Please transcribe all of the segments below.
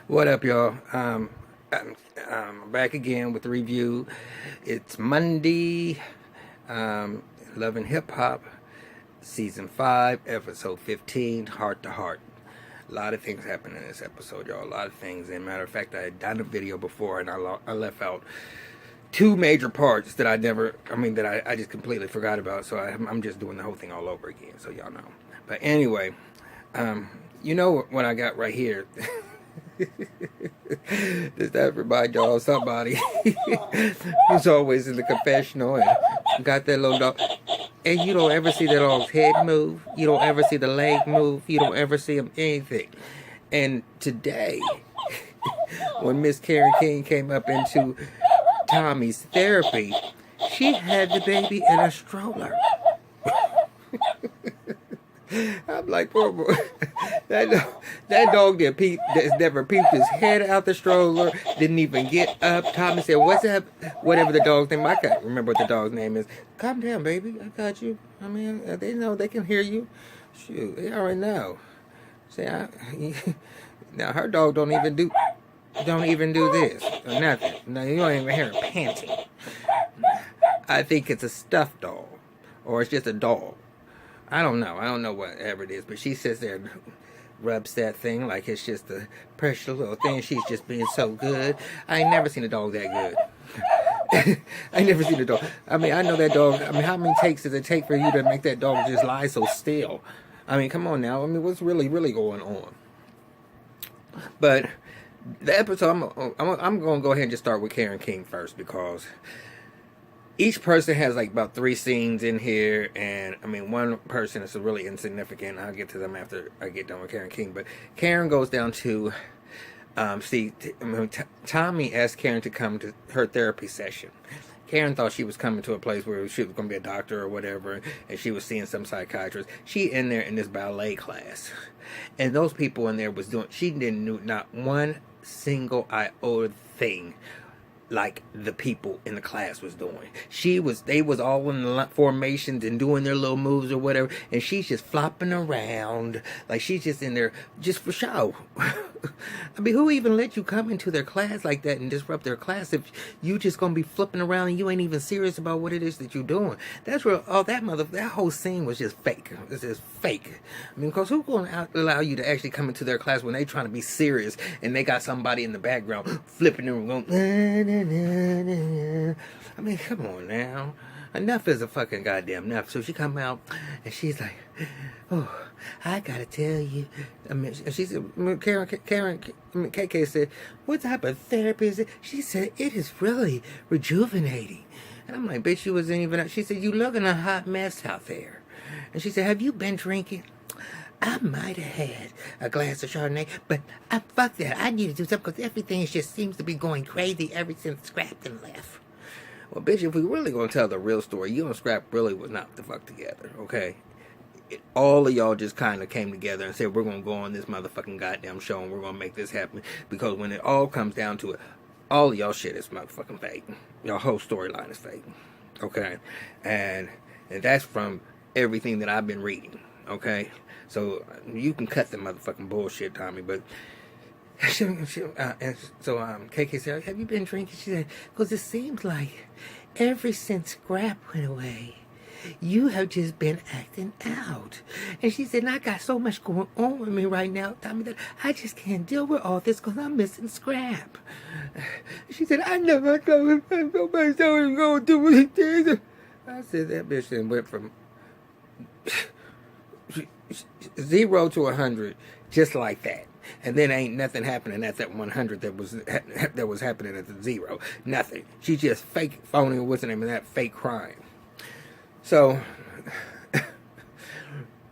What up, y'all? I'm back again with the review. It's Monday. Love and Hip Hop, Season 5, Episode 15, Heart to Heart. A lot of things happened in this episode, y'all. A lot of things. And matter of fact, I had done a video before and I left out two major parts that I just completely forgot about. So I'm just doing the whole thing all over again, so y'all know. But anyway, you know what I got right here. Does that remind y'all of somebody who's always in the confessional and got that little dog? And you don't ever see that dog's head move. You don't ever see the leg move. You don't ever see him anything. And today, when Miss Karen King came up into Tommy's therapy, she had the baby in a stroller. I'm like, poor boy. That dog that's never peeped his head out the stroller, didn't even get up. Tommy said, "What's up?" Whatever the dog's name, I can't remember what the dog's name is. Calm down, baby. I got you. I mean, they know, they can hear you. Shoot, they already know. See, now her dog don't even do this or nothing. No, you don't even hear her panting. I think it's a stuffed dog, or it's just a dog. I don't know whatever it is, but she sits there and rubs that thing like it's just a precious little thing. She's just being so good. I ain't never seen a dog that good. I never seen a dog. I mean, I know that dog. I mean, how many takes does it take for you to make that dog just lie so still? I mean, come on now. I mean, what's really going on? But the episode, I'm going to go ahead and just start with Karen King first, because each person has like about 3 scenes in here, and I mean, one person is really insignificant. I'll get to them after I get done with Karen King. But Karen goes down to Tommy asked Karen to come to her therapy session. Karen thought she was coming to a place where she was going to be a doctor or whatever, and she was seeing some psychiatrist. She in there in this ballet class, and those people in there was doing. She didn't know not one single iota thing like the people in the class was doing. They was all in the formations and doing their little moves or whatever, and she's just flopping around like she's just in there just for show. I mean, who even let you come into their class like that and disrupt their class if you just gonna be flipping around and you ain't even serious about what it is that you're doing? That's where that whole scene was just fake. It's just fake. I mean, because who's gonna allow you to actually come into their class when they trying to be serious and they got somebody in the background flipping and going, I mean, come on now. Enough is a fucking goddamn enough. So she come out and she's like, "Oh, I gotta tell you." I mean, she said, KK said, "What type of therapy is it?" She said, "It is really rejuvenating." And I'm like, "Bitch, you wasn't even." She said, "You looking a hot mess out there." And she said, "Have you been drinking?" I might have had a glass of Chardonnay, but fuck that. I need to do something because everything just seems to be going crazy ever since Scrapton left. Well, bitch, if we really gonna tell the real story, you and Scrap really was not the fuck together, okay? All of y'all just kind of came together and said, we're gonna go on this motherfucking goddamn show and we're gonna make this happen, because when it all comes down to it, all of y'all shit is motherfucking fake. Your whole storyline is fake, okay? And that's from everything that I've been reading, okay? So you can cut the motherfucking bullshit, Tommy, but KK said, "Have you been drinking?" She said, "Because it seems like ever since Scrap went away, you have just been acting out." And she said, "And I got so much going on with me right now, Tommy, that I just can't deal with all this because I'm missing Scrap." She said, "I never know if nobody going to do what he did." I said, that bitch then went from 0 to 100 just like that. And then ain't nothing happening at that 100 that was happening at the 0. Nothing. She just fake phoning, what's the name of that, fake crying. So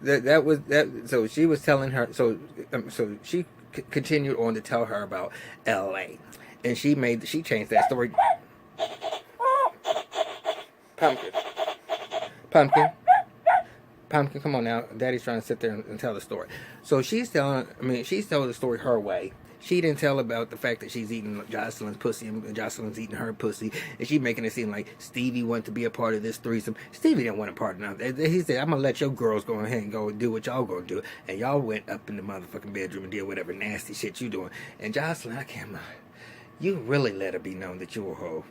that was that. So she was telling her. So she continued on to tell her about L.A. and she changed that story. Pumpkin, come on now. Daddy's trying to sit there and tell the story. So she's telling the story her way. She didn't tell about the fact that she's eating Jocelyn's pussy and Jocelyn's eating her pussy, and she making it seem like Stevie wanted to be a part of this threesome. Stevie didn't want a part of it. He said, "I'm gonna let your girls go ahead and go and do what y'all gonna do," and y'all went up in the motherfucking bedroom and did whatever nasty shit you doing. And Jocelyn, I can't. You really let it be known that you a hoe.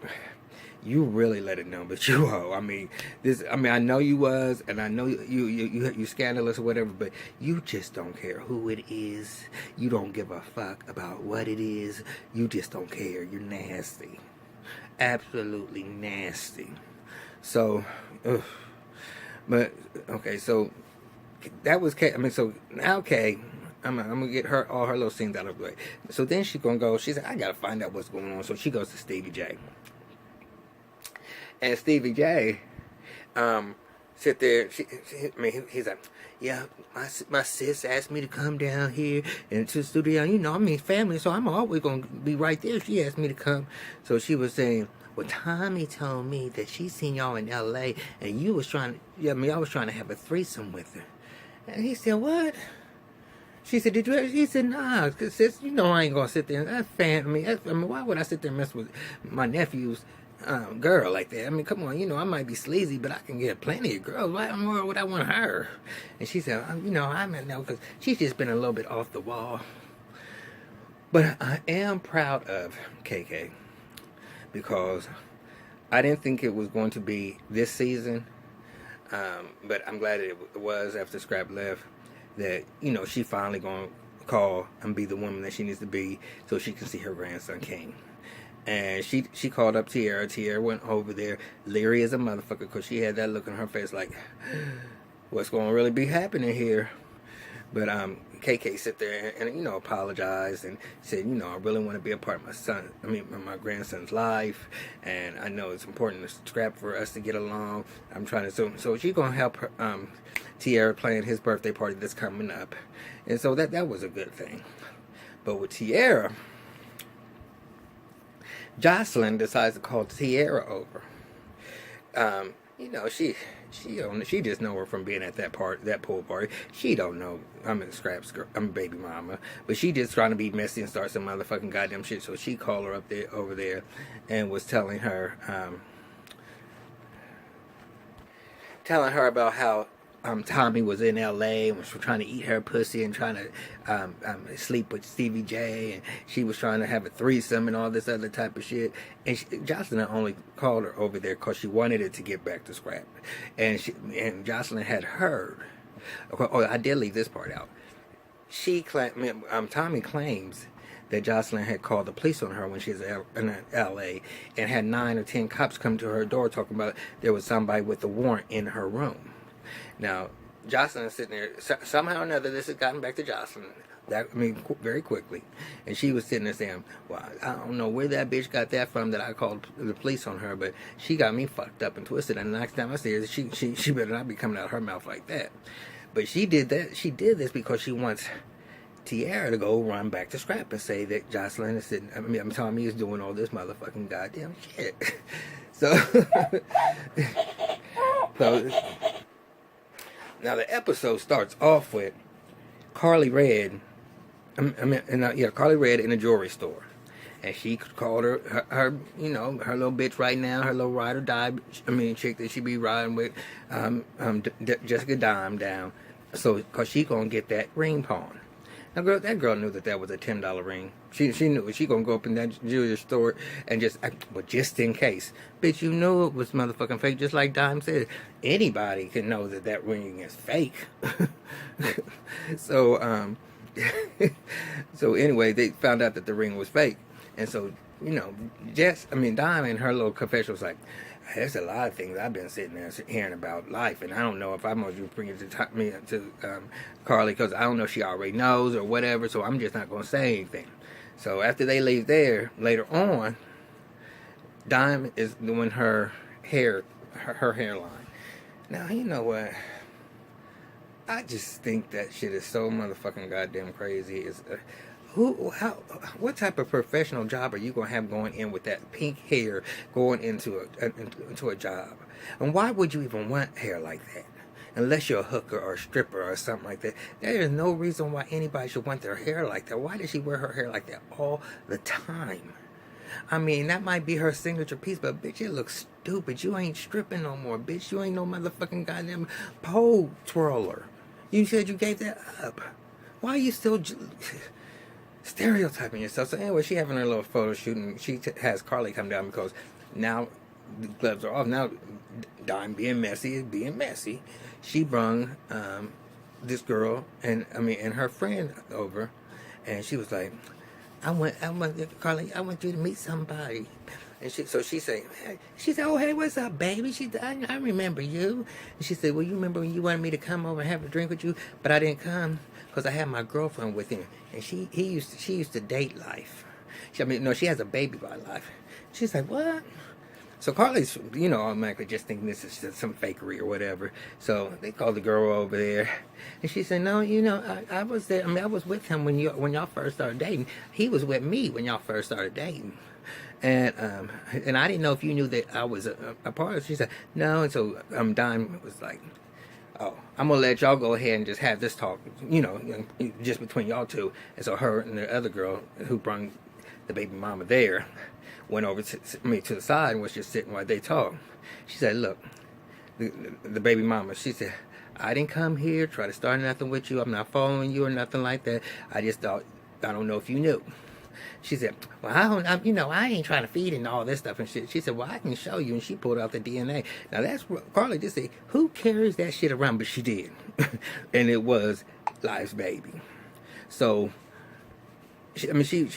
You really let it know, but you hoe. I mean, I know you was, and I know you scandalous or whatever, but you just don't care who it is. You don't give a fuck about what it is. You just don't care. You're nasty, absolutely nasty. So, but okay, so that was Kay. I mean, so now Kay. I'm gonna get her all her little scenes out of the way. So then she's gonna go. She said, "I gotta find out what's going on." So she goes to Stevie J. And Stevie J, sit there. He's like, "Yeah, my sis asked me to come down here and to the studio. You know, I mean, family, so I'm always gonna be right there. She asked me to come." So she was saying, "Well, Tommy told me that she seen y'all in L.A. and you was trying. Yeah, I mean, I was trying to have a threesome with her." And he said, "What?" She said, "Did you?" He said, "Nah, cause sis, you know I ain't gonna sit there. I mean, why would I sit there and mess with my nephew's girl like that? I mean, come on, you know, I might be sleazy, but I can get plenty of girls. Why more would I want her?" And she said, "You know, I mean, no, because she's just been a little bit off the wall. But I am proud of KK because I didn't think it was going to be this season, but I'm glad it was after Scrap left. That, you know, she finally gonna call and be the woman that she needs to be so she can see her grandson King." And she called up Tierra. Tierra went over there, leery as a motherfucker, because she had that look on her face like, what's going to really be happening here? But KK sit there and you know, apologized and said, "You know, I really want to be a part of my grandson's life, and I know it's important to Scrap for us to get along. I'm trying to so she's gonna help her, Tierra plan his birthday party that's coming up," and so that was a good thing. But with Tierra, Jocelyn decides to call Tierra over. You know, she just know her from being at that pool party. She don't know I'm in Scrap's girl, I'm baby mama, but she just trying to be messy and start some motherfucking goddamn shit. So she called her over there, and was telling her about how Tommy was in L.A. and was trying to eat her pussy and trying to sleep with Stevie J, and she was trying to have a threesome and all this other type of shit. And Jocelyn only called her over there because she wanted it to get back to Scrap. And Jocelyn had heard. Oh, I did leave this part out. Tommy claims that Jocelyn had called the police on her when she was in L.A. and had 9 or 10 cops come to her door talking about there was somebody with a warrant in her room. Now, Jocelyn is sitting there. Somehow or another, this has gotten back to Jocelyn. Very quickly. And she was sitting there saying, "Well, I don't know where that bitch got that from that I called the police on her, but she got me fucked up and twisted." And the next time I see her, she better not be coming out of her mouth like that. But she did that. She did this because she wants Tierra to go run back to Scrap and say that Jocelyn is sitting. I'm telling me is doing all this motherfucking goddamn shit. So, now the episode starts off with Carly Red. Carly Red in a jewelry store, and she called her little bitch right now, her little ride or die. Chick that she be riding with, Jessica Dime down. So, cause she gonna get that ring pawn. Now, that girl knew that was a $10 ring. She knew she gonna go up in that jewelry store and just in case, bitch, you knew it was motherfucking fake. Just like Dime said, anybody can know that ring is fake. So, so anyway, they found out that the ring was fake, and so Dime in her little confession was like, "There's a lot of things I've been sitting there hearing about life, and I don't know if I'm going to bring it to Carly because I don't know if she already knows or whatever. So I'm just not going to say anything." So after they leave there, later on, Dime is doing her hairline. Now, you know what? I just think that shit is so motherfucking goddamn crazy. What type of professional job are you gonna have going in with that pink hair going into a job? And why would you even want hair like that? unless you're a hooker or a stripper or something like that. There is no reason why anybody should want their hair like that. Why does she wear her hair like that all the time? I mean, that might be her signature piece, but bitch, it looks stupid. You ain't stripping no more, bitch. You ain't no motherfucking goddamn pole twirler. You said you gave that up. Why are you still stereotyping yourself? So anyway, she having her little photo shoot, and she has Carly come down because now the gloves are off. Now Dime being messy is being messy. She brung this girl and her friend over, and she was like, Carly, I want you to meet somebody. And she said, oh, hey, what's up, baby? She said, I remember you. And she said, well, you remember when you wanted me to come over and have a drink with you, but I didn't come because I had my girlfriend with him, and she used to date Life. She has a baby by Life. She's like, what? So Carly's, automatically just thinking this is just some fakery or whatever. So they called the girl over there, and she said, no, I was there. I was with him when y'all first started dating. He was with me when y'all first started dating. And I didn't know if you knew that I was a part of it. She said, no. And so Dime was like, oh, I'm going to let y'all go ahead and just have this talk, just between y'all two. And so her and the other girl who brought the baby mama there went over to the side and was just sitting while they talked. She said, look, the baby mama, she said, I didn't come here, try to start nothing with you. I'm not following you or nothing like that. I just thought, I don't know if you knew. She said, well, I ain't trying to feed and all this stuff and shit. She said, well, I can show you. And she pulled out the DNA. Now, that's what Carly just said. Who carries that shit around? But she did. And it was Life's baby. So, she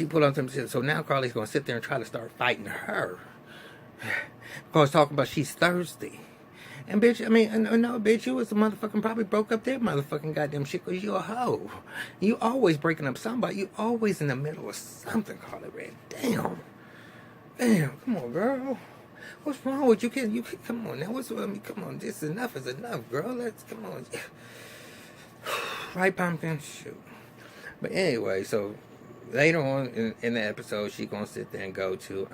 pulled out some shit. So now Carly's going to sit there and try to start fighting her. Because talking about she's thirsty. And bitch, no, bitch, you was the motherfucking probably broke up their motherfucking goddamn shit because you a hoe. You always breaking up somebody. You always in the middle of something, Carly Red. Damn, come on, girl. What's wrong with you? Come on now. Come on. This enough is enough, girl. Come on. Right, pumpkin? Shoot. But anyway, so later on in the episode, she gonna sit there and go to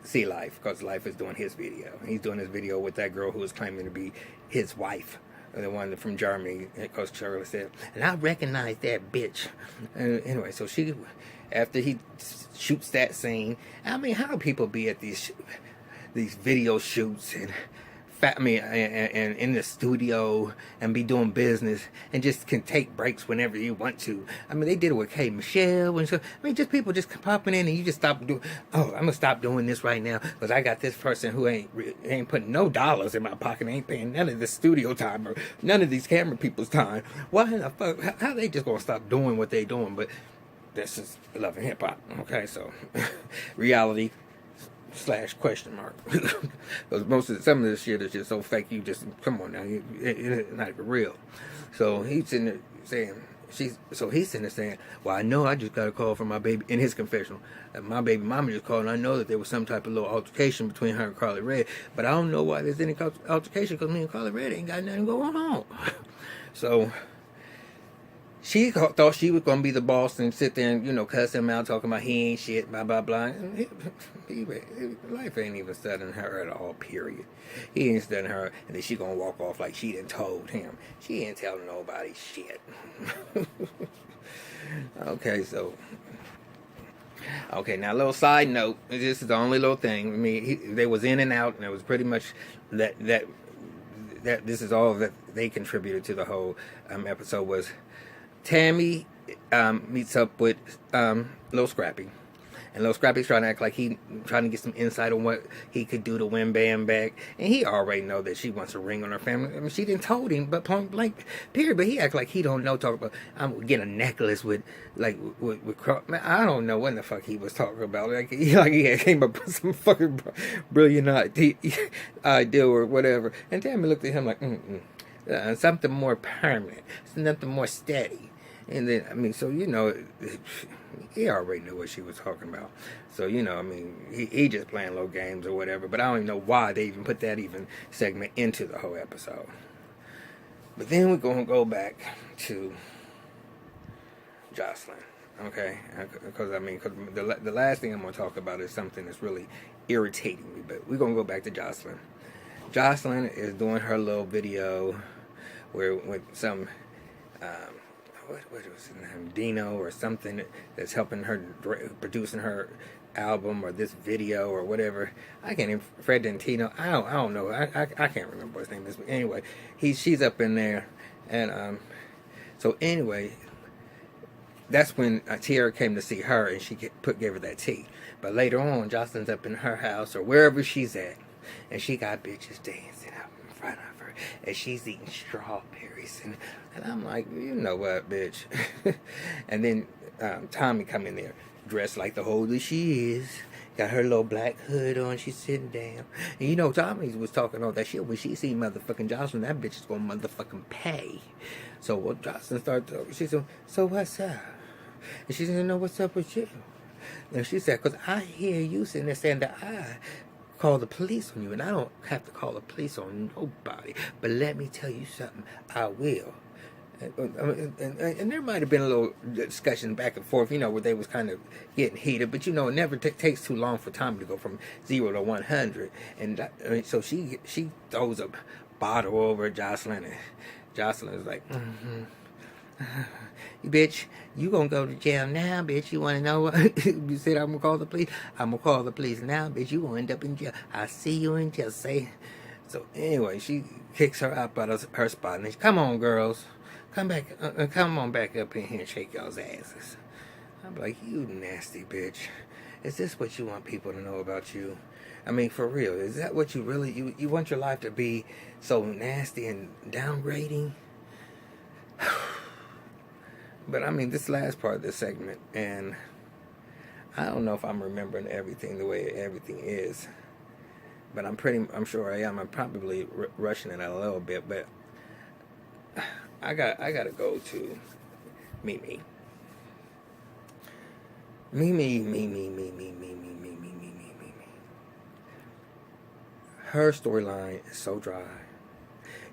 see Life, because Life is doing his video. He's doing his video with that girl who was claiming to be his wife, the one from Germany, because Shirley said, and I recognize that bitch. Anyway, so after he shoots that scene, how people be at these video shoots and and in the studio and be doing business and just can take breaks whenever you want to. They did it with K. Michelle and so. Just people just popping in and you just stop doing. Oh, I'm gonna stop doing this right now because I got this person who ain't putting no dollars in my pocket, ain't paying none of the studio time or none of these camera people's time. Why in the fuck? How they just gonna stop doing what they doing? But this is Love and Hip Hop. Okay, so reality. / question mark. Because some of this shit is just so fake. You just come on now, it's not even real. So he's sitting there saying he's sitting there saying, well, I know I just got a call from my baby in his confessional. My baby mama just called, and I know that there was some type of little altercation between her and Carly Red, but I don't know why there's any altercation because me and Carly Red ain't got nothing going on. So she thought she was going to be the boss and sit there and, cuss him out, talking about he ain't shit, blah, blah, blah. Life ain't even studying her at all, period. He ain't studying her, and then she going to walk off like she done told him. She ain't telling nobody shit. Okay, now a little side note. This is the only little thing. They was in and out, and it was pretty much that this is all that they contributed to the whole episode was Tammy meets up with Lil Scrappy. And Lil Scrappy's trying to act like he trying to get some insight on what he could do to win Bam back. And he already know that she wants a ring on her family. She didn't told him, but point blank, period. But he act like he don't know. Talk about I'm getting a necklace with man, I don't know what the fuck he was talking about. He had came up with some fucking brilliant idea or whatever. And Tammy looked at him like, something more permanent, something more steady. And then, so, he already knew what she was talking about. So, he just playing little games or whatever. But I don't even know why they even put that segment into the whole episode. But then we're going to go back to Jocelyn. Okay, because I mean, cause the last thing I'm gonna talk about is something that's really irritating me. But we're gonna go back to Jocelyn. Jocelyn is doing her little video where with some what was his name, Dino or something, that's helping her producing her album or this video or whatever. I can't even, Fred Dentino. I don't know. I can't remember what his name is. But anyway, she's up in there, and so anyway, that's when Tierra came to see her, and she gave her that tea. But later on, Jocelyn's up in her house or wherever she's at, and she got bitches dancing out in front of her, and she's eating strawberries, and I'm like, you know what, bitch? And then Tommy come in there, dressed like the hoe that she is, got her little black hood on, she's sitting down, and you know Tommy was talking all that shit. When she see motherfucking Jocelyn, that bitch is gonna motherfucking pay. So what Jocelyn started talking, she said, so what's up? And she said, no, what's up with you? And she said, because I hear you sitting there saying that I call the police on you, and I don't have to call the police on nobody. But let me tell you something, I will. And there might have been a little discussion back and forth, you know, where they was kind of getting heated. But, you know, it never takes too long for Tommy to go from 0 to 100. And so she throws a bottle over at Jocelyn, and Jocelyn is like, bitch, you gonna go to jail now, bitch. You wanna know what? You said I'm gonna call the police. I'm gonna call the police now, bitch. You gonna end up in jail. I see you in jail. Say. So anyway, she kicks her out of her spot, and she, come on, girls, come back, come on back up in here and shake y'all's asses. I'm like, you nasty bitch. Is this what you want people to know about you? I mean, for real, is that what you really you want your life to be so nasty and downgrading? But I mean, this last part of this segment, and I don't know if I'm remembering everything the way everything is, but I'm sure I am. I'm probably rushing it a little bit, but I gotta go to Mimi. Her storyline is so dry.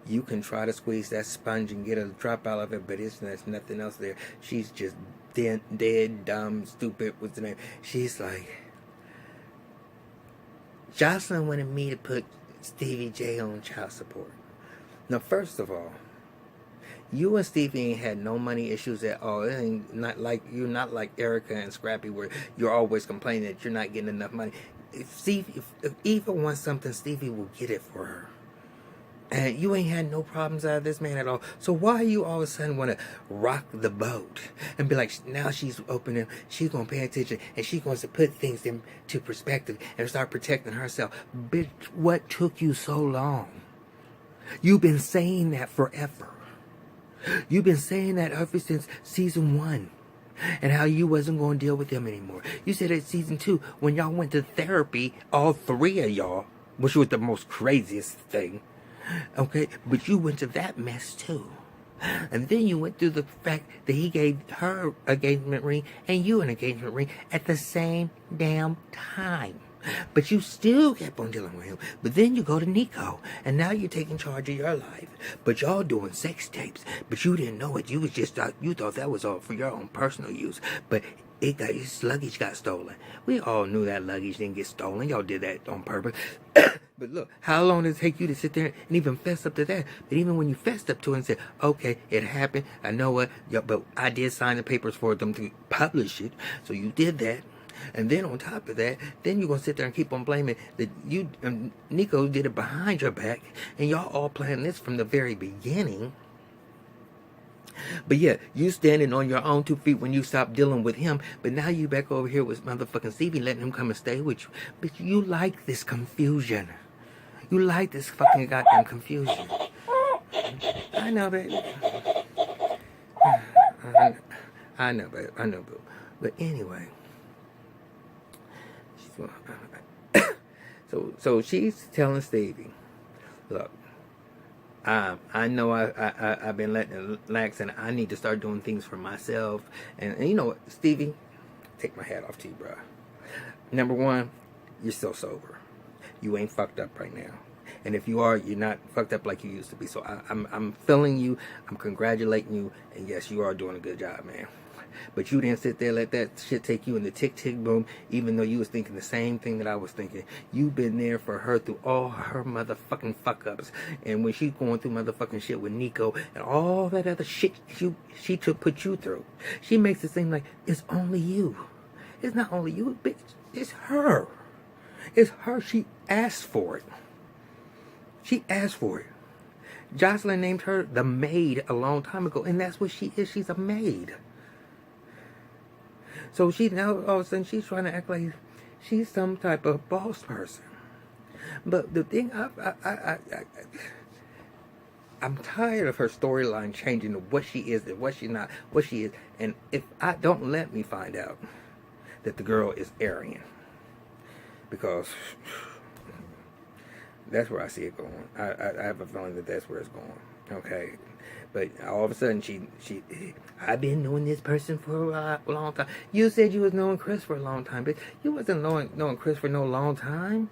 You can try to squeeze that sponge and get a drop out of it, but there's nothing else there. She's just dead, dumb, stupid. What's the name? She's like, Jocelyn wanted me to put Stevie J on child support. Now, first of all, you and Stevie ain't had no money issues at all. It ain't you're not like Erica and Scrappy, where you're always complaining that you're not getting enough money. If Eva wants something, Stevie will get it for her. And you ain't had no problems out of this man at all. So why you all of a sudden want to rock the boat and be like, now she's opening, she's going to pay attention, and she wants to put things into perspective and start protecting herself. Bitch, what took you so long? You've been saying that forever. You've been saying that ever since season 1. And how you wasn't going to deal with him anymore. You said it season 2 when y'all went to therapy, all 3 of y'all, which was the most craziest thing. Okay, but you went to that mess too. And then you went through the fact that he gave her an engagement ring and you an engagement ring at the same damn time. But you still kept on dealing with him. But then you go to Nico, and now you're taking charge of your life. But y'all doing sex tapes, but you didn't know it. You was just you thought that was all for your own personal use. But his luggage got stolen. We all knew that luggage didn't get stolen. Y'all did that on purpose. But look, how long did it take you to sit there and even fess up to that? But even when you fessed up to it and said, okay, it happened, I know what, but I did sign the papers for them to publish it, so you did that. And then on top of that, then you're going to sit there and keep on blaming that you, Nico did it behind your back, and y'all all planned this from the very beginning. But yeah, you standing on your own 2 feet when you stopped dealing with him, but now you back over here with motherfucking Stevie letting him come and stay with you. But you like this confusion. You like this fucking goddamn confusion. I know, baby. I know, baby. I know, boo. But anyway. So she's telling Stevie, look, I know I've been letting it lax, and I need to start doing things for myself. And you know what, Stevie, take my hat off to you, bro. Number 1, you're still sober. You ain't fucked up right now. And if you are, you're not fucked up like you used to be. So I'm feeling you. I'm congratulating you. And yes, you are doing a good job, man. But you didn't sit there and let that shit take you in the tick boom, even though you was thinking the same thing that I was thinking. You've been there for her through all her motherfucking fuck ups. And when she's going through motherfucking shit with Nico and all that other shit she took put you through, she makes it seem like it's only you. It's not only you, bitch. It's her. It's her. She asked for it. She asked for it. Jocelyn named her the maid a long time ago, and that's what she is. She's a maid. So she now all of a sudden she's trying to act like she's some type of boss person. But the thing, I'm tired of her storyline changing to what she is and what she's not, what she is. And if I don't let me find out that the girl is Aryan, because that's where I see it going. I have a feeling that that's where it's going. Okay. But all of a sudden, I've been knowing this person for a long time. You said you was knowing Chris for a long time, but you wasn't knowing Chris for no long time.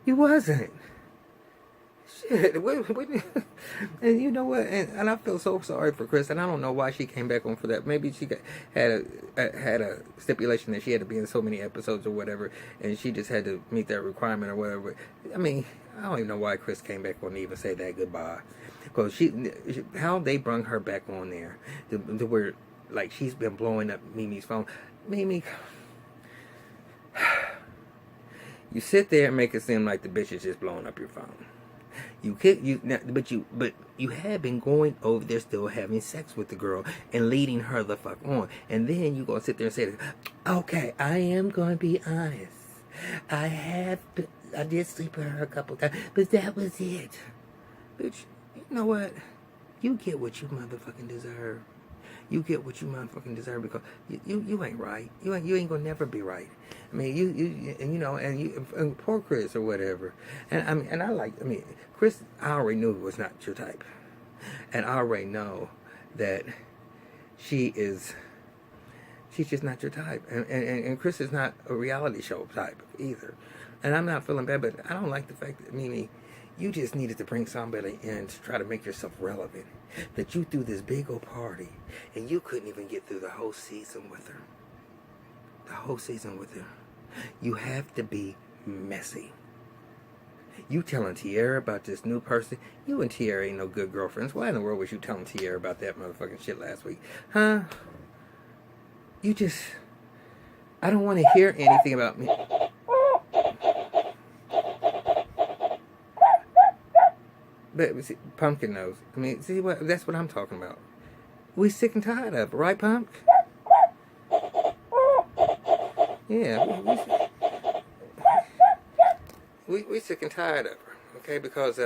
You wasn't. Shit. And you know what? And I feel so sorry for Chris, and I don't know why she came back on for that. Maybe she had a stipulation that she had to be in so many episodes or whatever, and she just had to meet that requirement or whatever. I mean, I don't even know why Chris came back on to even say that goodbye. Because how they brung her back on there to where, like, she's been blowing up Mimi's phone. Mimi, you sit there and make it seem like the bitch is just blowing up your phone. But you have been going over there still having sex with the girl and leading her the fuck on. And then you gonna sit there and say, okay, I am gonna be honest. I did sleep with her a couple times, but that was it. Bitch, you know what? You get what you motherfucking deserve. You get what you motherfucking deserve because you ain't right. You ain't gonna never be right. I mean, and poor Chris or whatever. And Chris, I already knew was not your type, and I already know that she's just not your type, and Chris is not a reality show type either. And I'm not feeling bad, but I don't like the fact that Mimi, you just needed to bring somebody in to try to make yourself relevant. That you threw this big old party and you couldn't even get through the whole season with her. The whole season with her. You have to be messy. You telling Tierra about this new person. You and Tierra ain't no good girlfriends. Why in the world was you telling Tierra about that motherfucking shit last week? Huh? I don't want to hear anything about me. But see, Pumpkin knows. I mean, see what? That's what I'm talking about. We sick and tired of it, right, Pump? Yeah, we sick and tired of her. Okay, because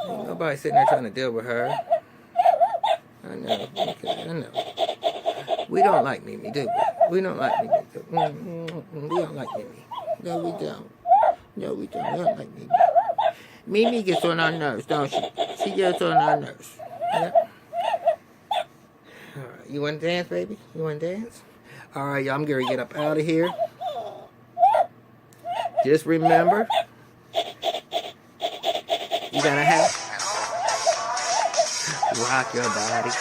nobody's sitting there trying to deal with her. I know. Okay, I know. We don't like Mimi, do we? We don't like Mimi. We don't like Mimi. No, we don't. No, we don't. We don't like Mimi. Mimi gets on our nerves, don't she? She gets on our nerves. Yeah. Alright, you want to dance, baby? You want to dance? Alright, y'all, I'm going to get up out of here. Just remember, you gotta have rock your body.